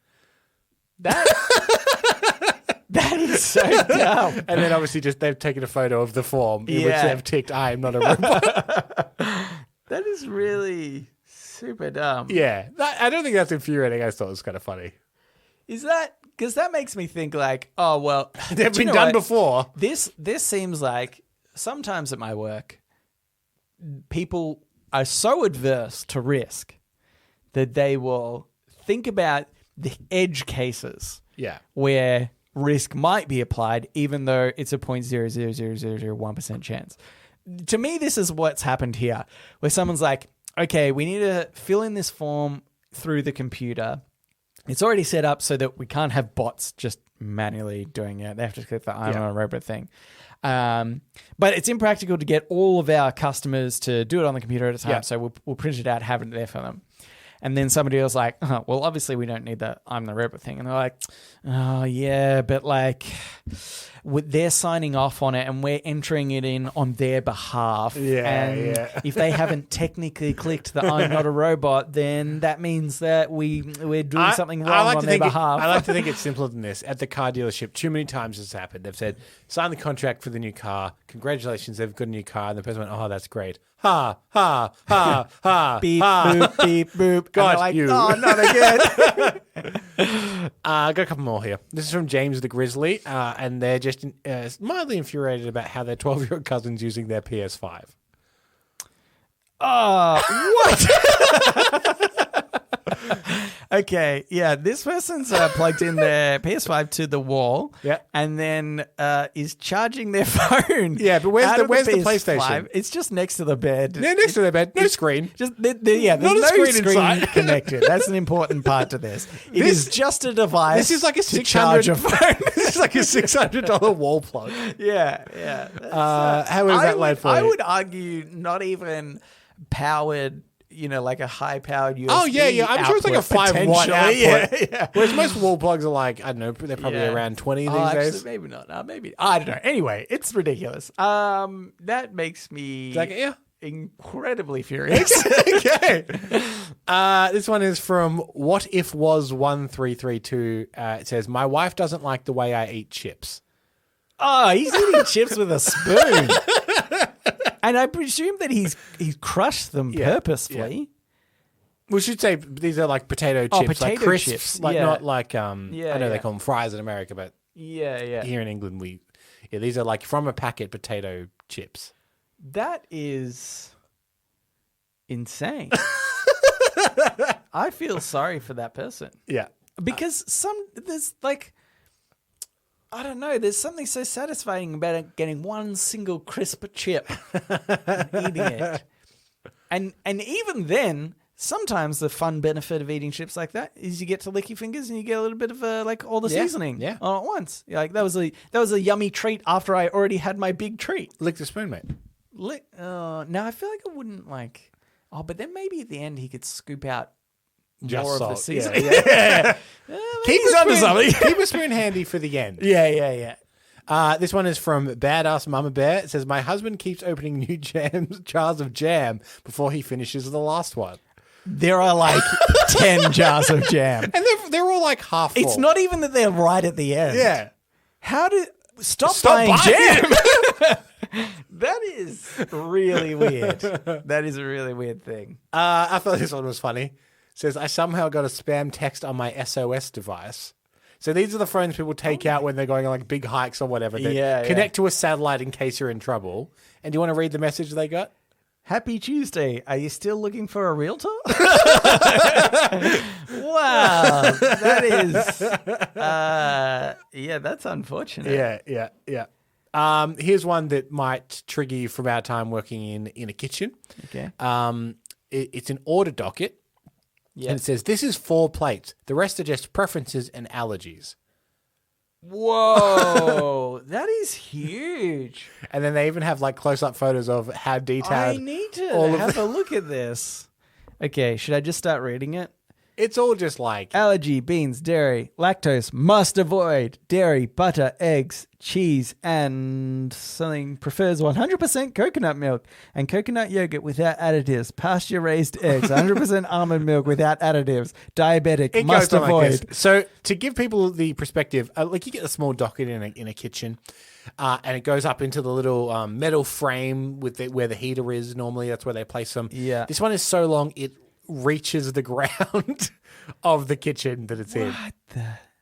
That is so dumb. And then obviously they've taken a photo of the form in which they've ticked, I am not a robot. That is really super dumb. Yeah. I don't think that's infuriating. I just thought it was kind of funny. Is that... Because that makes me think like, oh, well... They've been done before. This seems like sometimes at my work, people are so adverse to risk that they will think about the edge cases where risk might be applied, even though it's a 0.00001% chance. To me, this is what's happened here, where someone's like, okay, we need to fill in this form through the computer. It's already set up so that we can't have bots just manually doing it. They have to click the I'm on a robot thing. But it's impractical to get all of our customers to do it on the computer at a time. So we'll print it out, have it there for them. And then somebody was like, well, obviously we don't need the I'm the robot thing. And they're like, oh, yeah, but like they're signing off on it and we're entering it in on their behalf. If they haven't technically clicked the I'm not a robot, then that means that we're doing something wrong on their behalf. I like to think it's simpler than this. At the car dealership, too many times this happened. They've said, sign the contract for the new car. Congratulations, they've got a new car. And the person went, oh, that's great. Ha, ha, ha, ha. Beep, ha. boop, beep, boop. God, like, you. Oh, not again. I got a couple more here. This is from James the Grizzly, and they're just mildly infuriated about how their 12-year-old cousin's using their PS5. What? Okay, yeah, this person's plugged in their PS5 to the wall, and then is charging their phone. Yeah, but where's the PlayStation? It's just next to the bed. Yeah, next to the bed. No screen. Just there's no screen connected. That's an important part to this. It is just a device. This is like a $600 phone. This is like a $600 wall plug. Yeah. How is that laid for you? I would argue not even powered. Like a high-powered USB. Oh, yeah. I'm sure it's like a 5-watt output. Yeah. Whereas most wall plugs are like, I don't know, they're probably around 20 these days. Actually, maybe not. Maybe. I don't know. Anyway, it's ridiculous. That makes me incredibly furious. Okay. This one is from What If Was 1332. It says, my wife doesn't like the way I eat chips. Oh, he's eating chips with a spoon. And I presume that he's crushed them purposefully. Yeah. We should say these are like potato chips, potato like crisps, chips. like not like I know they call them fries in America, but here in England these are like from a packet potato chips. That is insane. I feel sorry for that person. Yeah, because there's like. I don't know. There's something so satisfying about getting one single crisp chip and eating it. And even then, sometimes the fun benefit of eating chips like that is you get to lick your fingers and you get a little bit of all the seasoning all at once. Like that was a yummy treat after I already had my big treat. Lick the spoon, mate. No, I feel like I wouldn't like. Oh, but then maybe at the end he could scoop out just more salt. Of the seasoning. Keep a spoon handy for the end. Yeah. This one is from Badass Mama Bear. It says, my husband keeps opening new jars of jam before he finishes the last one. There are like 10 jars of jam. And they're all like half full. It's not even that they're right at the end. Yeah. Stop buying jam. That is really weird. That is a really weird thing. I thought this one was funny. Says, I somehow got a spam text on my SOS device. So these are the phones people take out when they're going on like big hikes or whatever. That connect to a satellite in case you're in trouble. And do you want to read the message they got? Happy Tuesday. Are you still looking for a realtor? Wow. That is... that's unfortunate. Yeah. Here's one that might trigger you from our time working in a kitchen. Okay. It's an order docket. Yep. And it says, this is 4 plates. The rest are just preferences and allergies. Whoa, that is huge. And then they even have like close-up photos of how detailed. I need to have a look at this. Okay, should I just start reading it? It's all just like allergy, beans, dairy, lactose, must avoid dairy, butter, eggs, cheese, and something prefers 100% coconut milk and coconut yogurt without additives, pasture-raised eggs, 100% almond milk without additives, diabetic, it must goes on avoid. like this. So to give people the perspective, like you get a small docket in a kitchen, and it goes up into the little metal frame with where the heater is. Normally, that's where they place them. Yeah. This one is so long it reaches the ground of the kitchen that it's in.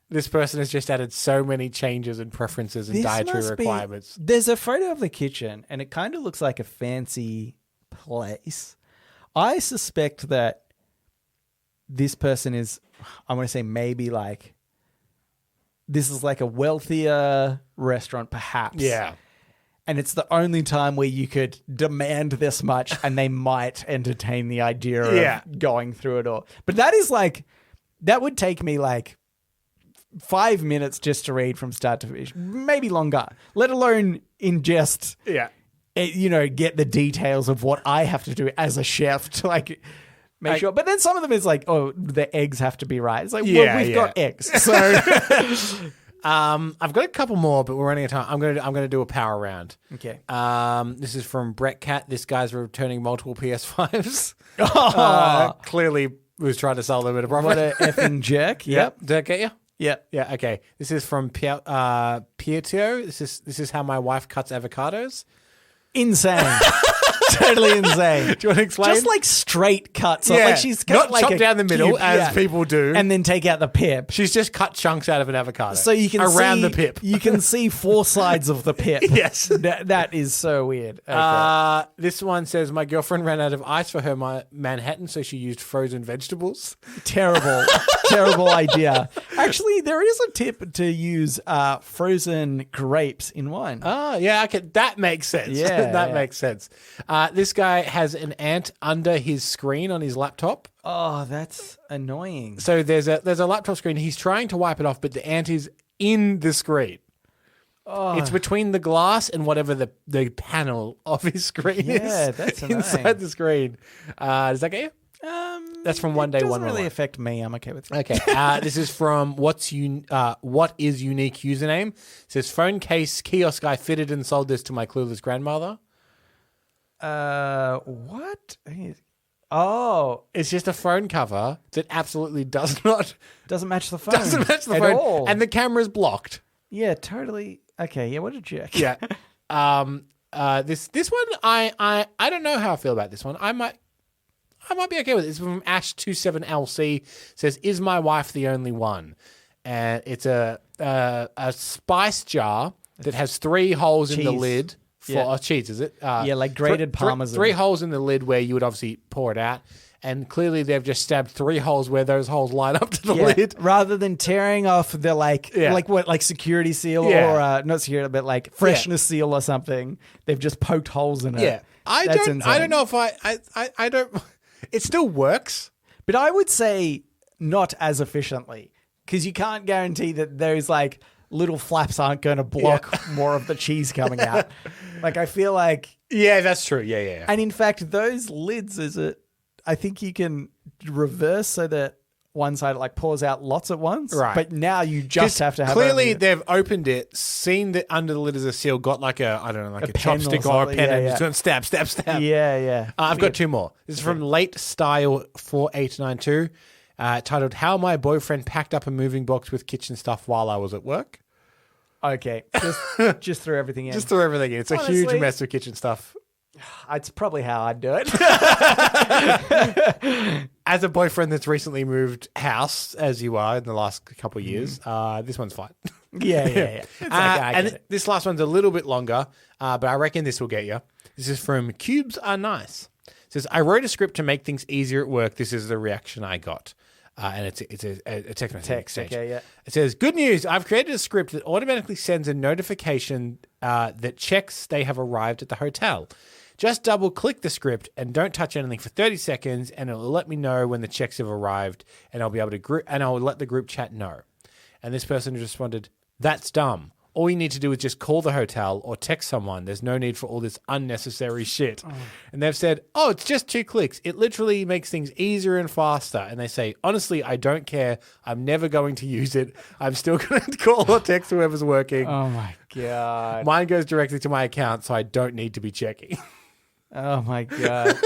This person has just added so many changes and preferences and dietary requirements. There's a photo of the kitchen, and it kind of looks like a fancy place. I suspect that this person is, I want to say maybe like, this is like a wealthier restaurant, perhaps. Yeah. And it's the only time where you could demand this much and they might entertain the idea of going through it all. But that is like, that would take me like 5 minutes just to read from start to finish, maybe longer, let alone ingest, get the details of what I have to do as a chef to like make sure. But then some of them is like, oh, the eggs have to be right. It's like, well, we've got eggs. So... I've got a couple more, but we're running out of time. I'm gonna do a power round. Okay. This is from Brett Cat. This guy's returning multiple PS5s. Clearly was trying to sell them at a profit. What a effing jerk. Yep. Did that get you? Yep. Yeah. Okay. This is from Pietro. This is how my wife cuts avocados. Insane. Totally insane. Do you want to explain? Just like straight cuts. Like she's cut not like chop down the middle cube, as people do, and then take out the pip. She's just cut chunks out of an avocado, so you can around see, the pip. You can see 4 sides of the pip. Yes, that is so weird. Okay. This one says my girlfriend ran out of ice for her Manhattan, so she used frozen vegetables. Terrible idea. Actually, there is a tip to use frozen grapes in wine. Oh, yeah, okay, that makes sense. Yeah, that makes sense. This guy has an ant under his screen on his laptop. Oh, that's annoying. So there's a laptop screen. He's trying to wipe it off, but the ant is in the screen. Oh. It's between the glass and whatever the panel of his screen is. Yeah, that's annoying. Inside the screen. Does that get you? That's from One Day One. Doesn't really affect me. I'm okay with it. Okay. This is from what is unique username. It says phone case kiosk. I fitted and sold this to my clueless grandmother. What? Oh, it's just a phone cover that absolutely doesn't match the phone. Doesn't match the phone, all. And the camera's blocked. Yeah, totally. Okay, yeah, what a jerk. Yeah. This one, I don't know how I feel about this one. I might be okay with it. It's from Ash27LC. It says, "Is my wife the only one?" And it's a spice jar that has 3 holes in the lid. Cheese, is it? Like grated parmesan. 3 holes in the lid where you would obviously pour it out. And clearly they've just stabbed 3 holes where those holes line up to the lid. Rather than tearing off the like security seal or not security, but like freshness seal or something. They've just poked holes in it. Yeah. I don't know if I don't, it still works. But I would say not as efficiently because you can't guarantee that those like little flaps aren't going to block more of the cheese coming out. Like I feel like... Yeah, that's true. Yeah. And in fact, those lids, I think you can reverse so that one side like pours out lots at once. Right. But now you just have to have... Clearly they've opened it, seen that under the lid is a seal, got like a chopstick or a pen and just went stab. Yeah. I've got 2 more. This is from Late Style 4892. Titled, "How My Boyfriend Packed Up a Moving Box with Kitchen Stuff While I Was at Work." Okay, just threw everything in. Just threw everything in. It's honestly, a huge mess of kitchen stuff. It's probably how I'd do it. As a boyfriend that's recently moved house, as you are in the last couple of years, this one's fine. Yeah. This last one's a little bit longer, but I reckon this will get you. This is from Cubes Are Nice. It says, "I wrote a script to make things easier at work. This is the reaction I got." And it's a text message. Okay, yeah. It says, "Good news, I've created a script that automatically sends a notification that checks they have arrived at the hotel. Just double click the script and don't touch anything for 30 seconds and it'll let me know when the checks have arrived and I'll be able to and I'll let the group chat know." And this person responded, That's dumb. All you need to do is just call the hotel or text someone. There's no need for all this unnecessary shit. Oh. And they've said, it's just 2 clicks. It literally makes things easier and faster. And they say, honestly, I don't care. I'm never going to use it. I'm still going to call or text whoever's working. Oh, my God. Mine goes directly to my account, so I don't need to be checking. Oh, my God.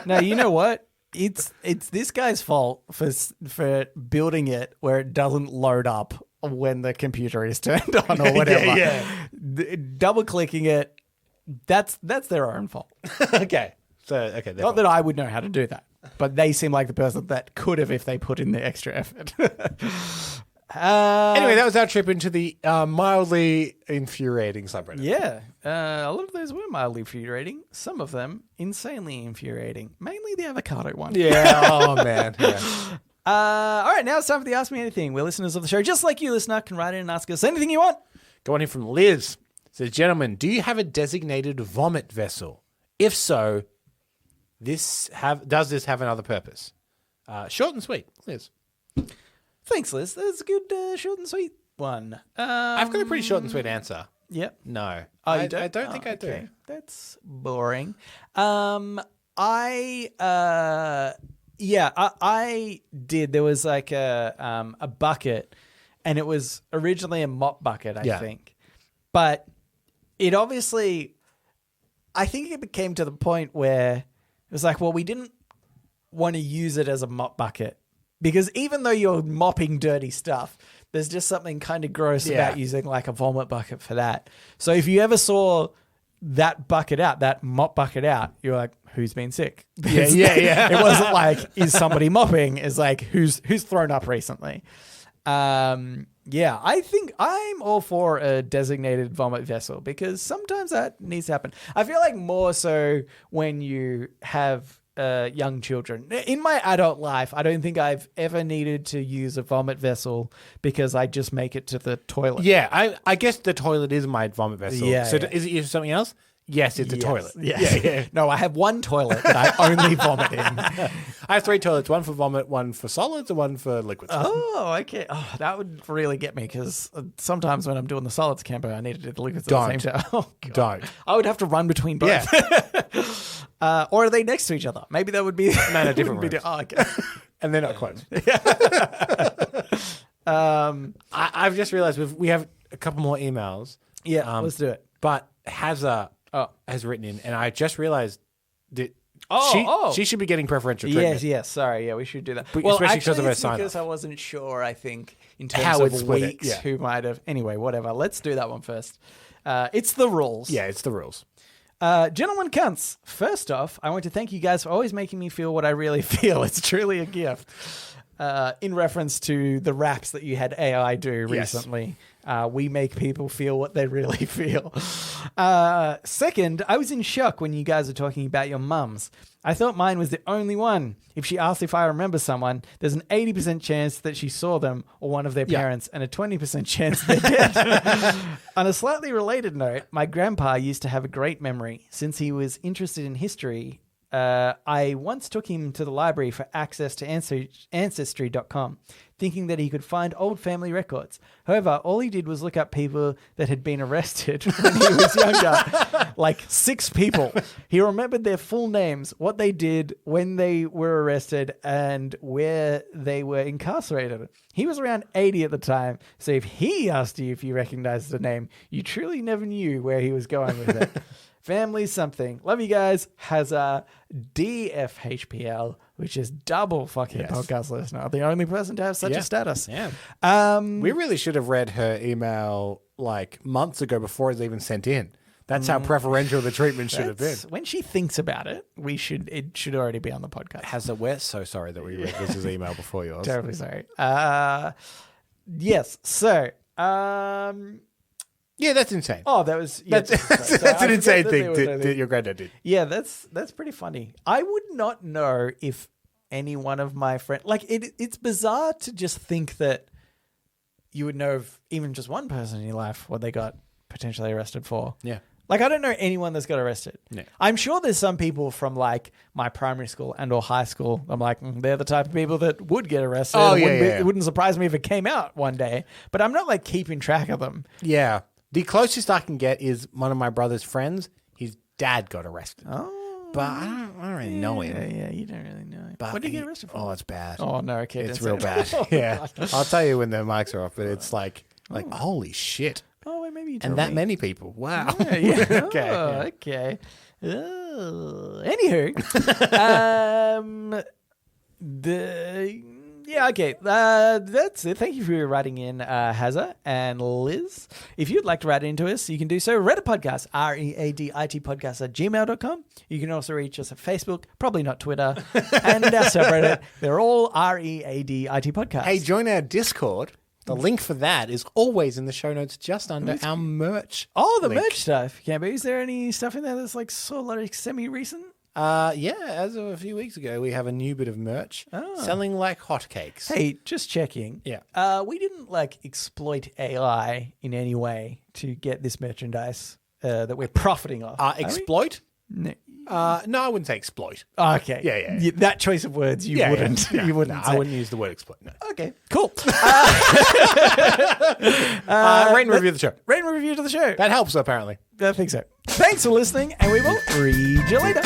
No, you know what? It's this guy's fault for building it where it doesn't load up when the computer is turned on or whatever. Double clicking it, that's their own fault. Okay. Not that I would know how to do that, but they seem like the person that could have if they put in the extra effort. Anyway, that was our trip into the mildly infuriating subreddit. Yeah. A lot of those were mildly infuriating. Some of them insanely infuriating. Mainly the avocado one. Yeah. Oh, man. Yeah. All right, now it's time for the Ask Me Anything, where listeners of the show, just like you, listener, can write in and ask us anything you want. Go on here from Liz. Says, gentlemen, do you have a designated vomit vessel? If so, does this have another purpose? Short and sweet, Liz. Thanks, Liz. That's a good short and sweet one. I've got a pretty short and sweet answer. Yep. No. Oh, you don't? I don't think I do. Okay. That's boring. I did. There was like a bucket, and it was originally a mop bucket, I think. But it obviously, I think it became to the point where it was like, well, we didn't want to use it as a mop bucket because even though you're mopping dirty stuff, there's just something kind of gross about using like a vomit bucket for that. So if you ever saw that bucket out, that mop bucket out, you're like, who's been sick? Yeah. It wasn't like, is somebody mopping? It's like, who's thrown up recently? I think I'm all for a designated vomit vessel because sometimes that needs to happen. I feel like more so when you have young children. In my adult life, I don't think I've ever needed to use a vomit vessel because I just make it to the toilet. Yeah, I guess the toilet is my vomit vessel. Yeah, so is it used for something else? Yes, it's a toilet. Yeah. No, I have one toilet that I only vomit in. I have 3 toilets, one for vomit, one for solids, and one for liquids. Oh, okay. Oh, that would really get me because sometimes when I'm doing the solids camper, I need to do the liquids at the same time. Oh, God. Don't. I would have to run between both. Yeah. Or are they next to each other? Maybe that would be... No, different rooms. Okay. And they're not close. I've just realized we have a couple more emails. Yeah, let's do it. But Hazza has written in, and I just realized that she should be getting preferential treatment. Yes. Sorry, we should do that. But especially because of her sign-off. Because I wasn't sure, I think, in terms of weeks, who might have... Anyway, whatever. Let's do that one first. It's the rules. Yeah, it's the rules. Gentlemen cunts, first off, I want to thank you guys for always making me feel what I really feel. It's truly a gift. In reference to the raps that you had AI do recently. We make people feel what they really feel. Second, I was in shock when you guys were talking about your mums. I thought mine was the only one. If she asked if I remember someone, there's an 80% chance that she saw them or one of their parents and a 20% chance they're dead. On a slightly related note, my grandpa used to have a great memory. Since he was interested in history, I once took him to the library for access to Ancestry.com, thinking that he could find old family records. However, all he did was look up people that had been arrested when he was younger, like 6 people. He remembered their full names, what they did, when they were arrested, and where they were incarcerated. He was around 80 at the time, so if he asked you if you recognized the name, you truly never knew where he was going with it. Family something. Love you guys. Has a DFHPL, which is double fucking podcast listener. The only person to have such a status. Yeah. We really should have read her email like months ago before it was even sent in. That's how preferential the treatment should have been. When she thinks about it, it should already be on the podcast. We're so sorry that we read Liz's email before yours. Terribly sorry. Yes. So, yeah, that's insane. Oh, that was... That's an insane thing that your granddad did. Yeah, that's pretty funny. I would not know if any one of my friends... Like, it's bizarre to just think that you would know of even just one person in your life what they got potentially arrested for. Yeah. Like, I don't know anyone that's got arrested. No. I'm sure there's some people from, like, my primary school and or high school. I'm like, they're the type of people that would get arrested. Oh, It wouldn't surprise me if it came out one day. But I'm not, like, keeping track of them. Yeah. The closest I can get is one of my brother's friends. His dad got arrested. Oh. But I don't really know him. Yeah, you don't really know him. But What did he get arrested for? Oh, it's bad. Oh, no, okay. It's real bad. Yeah. I'll tell you when the mics are off, but it's like holy shit. Oh, wait, maybe you told And that me. many people. Wow. Yeah. Okay. Oh, okay. Anywho, okay. That's it. Thank you for writing in, Hazza and Liz. If you'd like to write into us, you can do so. readitpodcast, readitpodcast at gmail.com. You can also reach us at Facebook, probably not Twitter, and our subreddit. They're all READIT podcast. Hey, join our Discord. The link for that is always in the show notes just under our merch. Oh, the link. merch stuff. Yeah, but is there any stuff in there that's like sort of semi-recent? Yeah, as of a few weeks ago, we have a new bit of merch selling like hotcakes. Hey, just checking. Yeah. We didn't like exploit AI in any way to get this merchandise that we're profiting off. Exploit? No. No, I wouldn't say exploit. Okay. Yeah. That choice of words you wouldn't. Yeah. You wouldn't. No, say. I wouldn't use the word exploit. No. Okay. Cool. Rate and review the show. Rate and review to the show. That helps, apparently. I think so. Thanks for listening, and we will read you later.